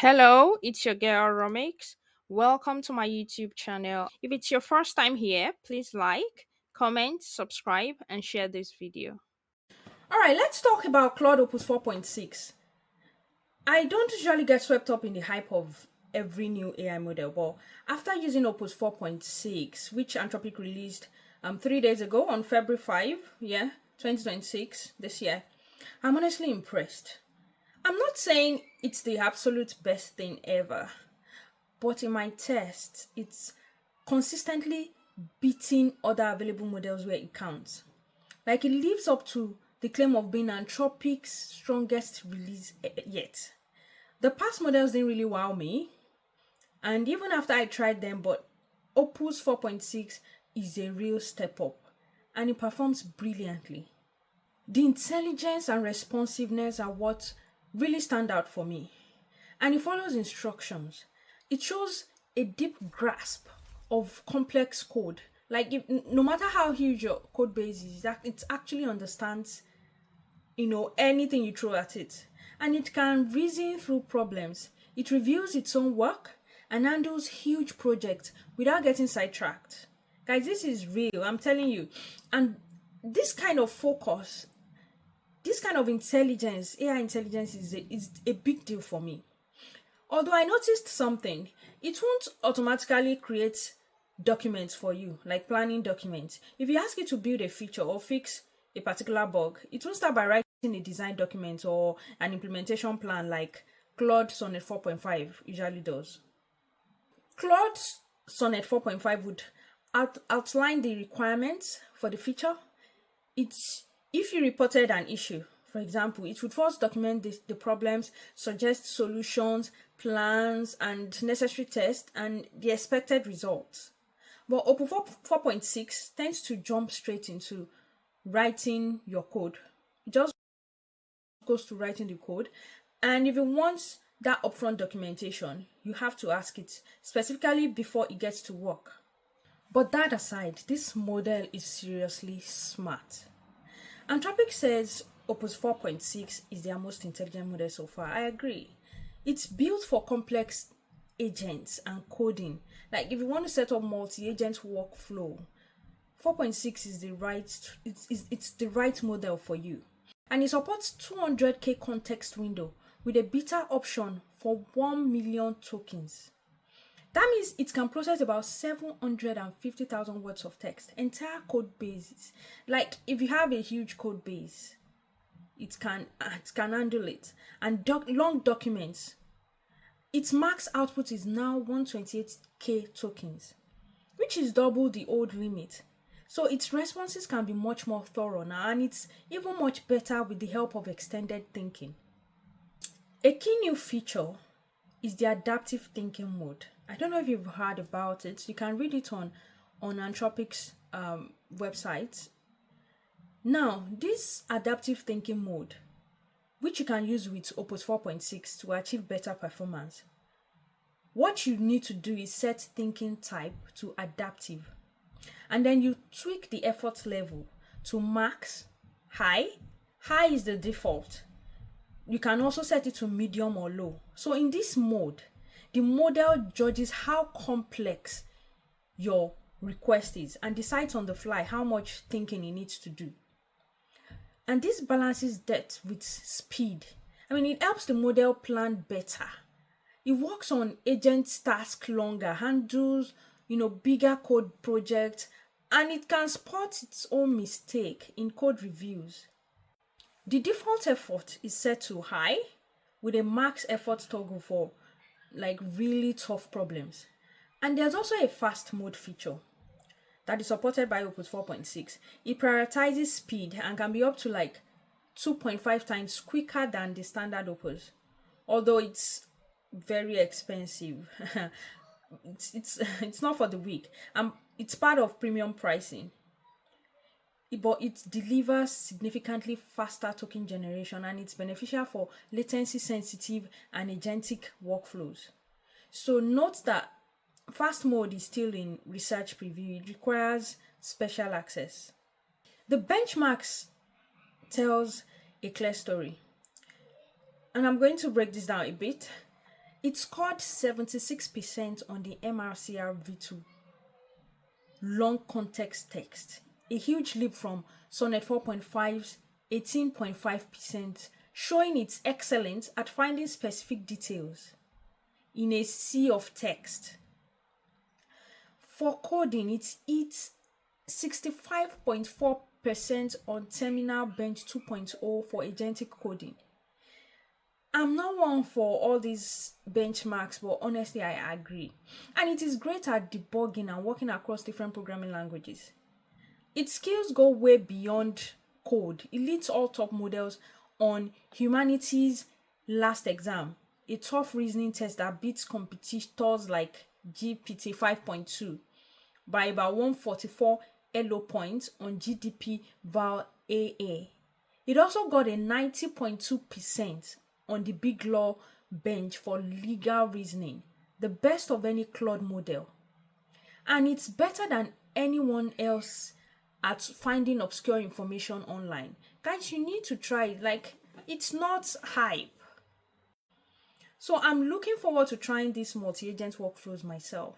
Hello, it's your girl Romix. Welcome to my YouTube channel. If it's your first time here, please like, comment, subscribe, and share this video. All right, let's talk about Claude Opus 4.6. I don't usually get swept up in the hype of every new AI model, but after using Opus 4.6, which Anthropic released 3 days ago on February 5, 2026, this year, I'm honestly impressed. I'm not saying it's the absolute best thing ever, but in my tests, it's consistently beating other available models where it counts. Like, it lives up to the claim of being Anthropic's strongest release yet. The past models didn't really wow me, and even after I tried them, but Opus 4.6 is a real step up, and it performs brilliantly. The intelligence and responsiveness are what really stand out for me, and it follows instructions. It shows a deep grasp of complex code. Like, no matter how huge your code base is, that it actually understands, anything you throw at it, and it can reason through problems. It reviews its own work and handles huge projects without getting sidetracked. Guys, this is real, I'm telling you. And this kind of focus, this kind of intelligence, AI intelligence, is a big deal for me. Although I noticed something, it won't automatically create documents for you, like planning documents. If you ask it to build a feature or fix a particular bug, it won't start by writing a design document or an implementation plan like Claude Sonnet 4.5 usually does. Claude Sonnet 4.5 would outline the requirements for the feature. It's If you reported an issue, for example, it would first document the problems, suggest solutions, plans, and necessary tests, and the expected results. But Opus 4.6 tends to jump straight into writing your code. It just goes to writing the code. And if it wants that upfront documentation, you have to ask it specifically before it gets to work. But that aside, this model is seriously smart. Anthropic says Opus 4.6 is their most intelligent model so far. I agree. It's built for complex agents and coding. Like, if you want to set up multi-agent workflow, 4.6 is it's the right model for you. And it supports 200k context window with a beta option for 1 million tokens. That means it can process about 750,000 words of text, entire code bases. Like, if you have a huge code base, it can handle it. And long documents. Its max output is now 128k tokens, which is double the old limit. So its responses can be much more thorough now, and it's even much better with the help of extended thinking. A key new feature is the adaptive thinking mode. I don't know if you've heard about it. You can read it on Anthropic's website. Now, this adaptive thinking mode, which you can use with Opus 4.6 to achieve better performance, what you need to do is set thinking type to adaptive, and then you tweak the effort level to max, high. High is the default. You can also set it to medium or low. So in this mode, the model judges how complex your request is and decides on the fly how much thinking it needs to do. And this balances depth with speed. It helps the model plan better. It works on agent tasks longer, handles, bigger code projects, and it can spot its own mistake in code reviews. The default effort is set to high with a max effort toggle for like really tough problems. And there's also a fast mode feature that is supported by Opus 4.6. It prioritizes speed and can be up to like 2.5 times quicker than the standard Opus, although it's very expensive. It's not for the weak. It's part of premium pricing, but it delivers significantly faster token generation, and it's beneficial for latency sensitive and agentic workflows. So note that fast mode is still in research preview. It requires special access. The benchmarks tells a clear story, and I'm going to break this down a bit. It scored 76% on the MRCR V2 long context text, a huge leap from Sonnet 4.5's 18.5%, showing its excellence at finding specific details in a sea of text. For coding, it hits 65.4% on Terminal Bench 2.0 for agentic coding. I'm not one for all these benchmarks, but honestly, I agree. And it is great at debugging and working across different programming languages. Its skills go way beyond code. It leads all top models on humanities last exam, a tough reasoning test that beats competitors like GPT 5.2 by about 144 ELO points on GDP Val AA. It also got a 90.2% on the Big Law bench for legal reasoning, the best of any Claude model. And it's better than anyone else at finding obscure information online. Guys, you need to try it. Like, it's not hype. So I'm looking forward to trying these multi-agent workflows myself.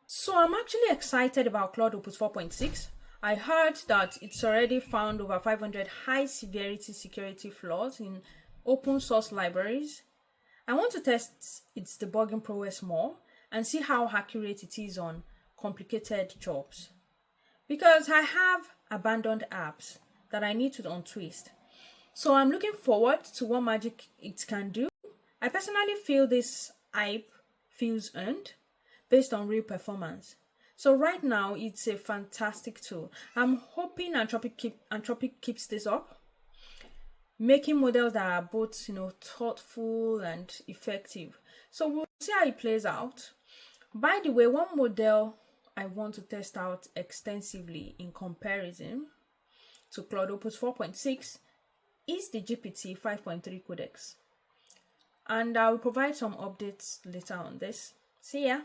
So I'm actually excited about Claude Opus 4.6. I heard that it's already found over 500 high severity security flaws in open source libraries. I want to test its debugging prowess more and see how accurate it is on complicated jobs. Because I have abandoned apps that I need to untwist. So I'm looking forward to what magic it can do. I personally feel this hype feels earned based on real performance. So right now, it's a fantastic tool. I'm hoping Anthropic keeps this up, making models that are both, thoughtful and effective. So we'll see how it plays out. By the way, one model I want to test out extensively in comparison to Claude Opus 4.6 is the GPT 5.3 codex. And I will provide some updates later on this. See ya!